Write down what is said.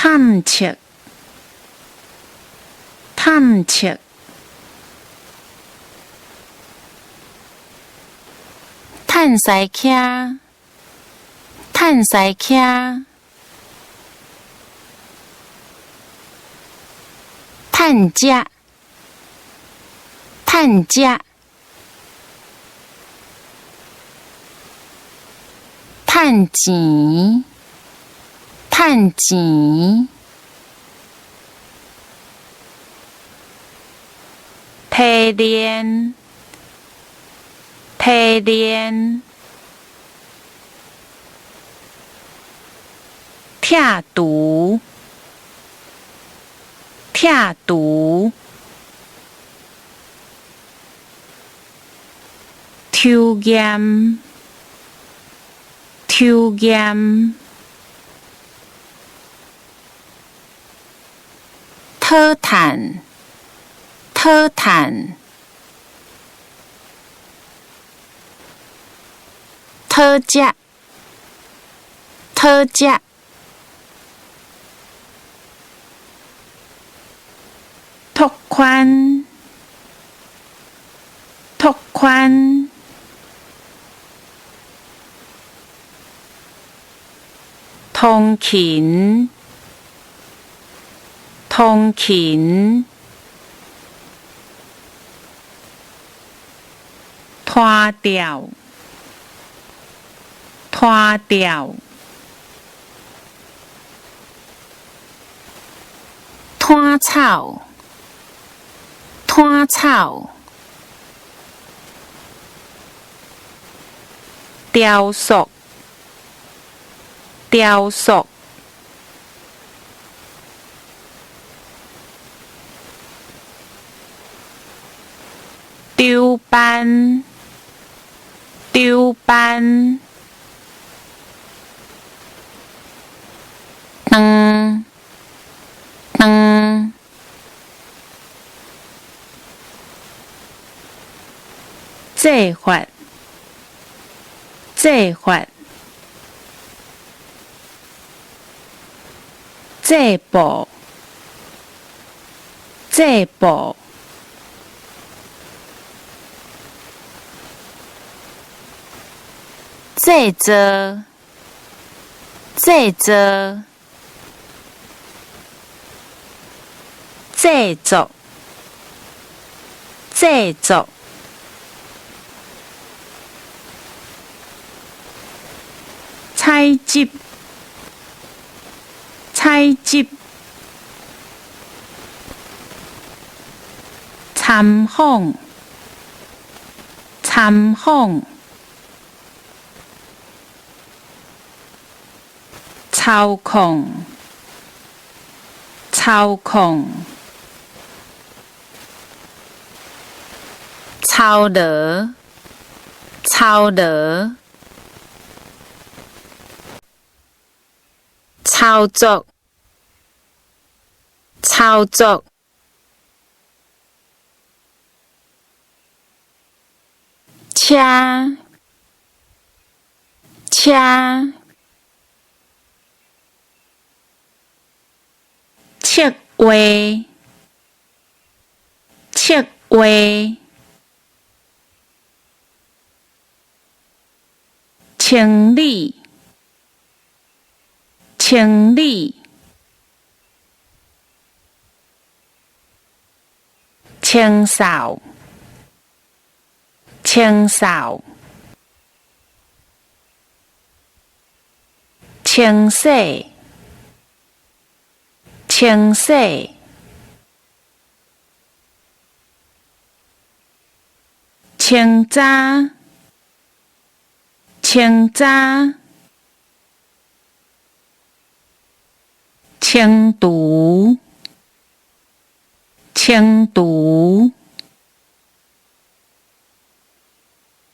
探测，探测，探西徛，探西徛，探食，探食，趁钱，趁钱，提炼，提炼，拆除，拆除，抽验，抽验，讨趁，讨趁，讨食，讨食，拓宽，拓宽，通勤，通勤，拖吊，拖吊，拖草，拖草，雕塑，雕塑，丢班，丢班，长，长，做法，做法，做步，做步，制作，制作，制作，制作，采集，采集，参访，参访，操控，操控，操劳，操劳，操作，操作，车，车，切话，切话，清理，清理，清扫，清扫，清洗，清洗，清早，清早，清除，清除。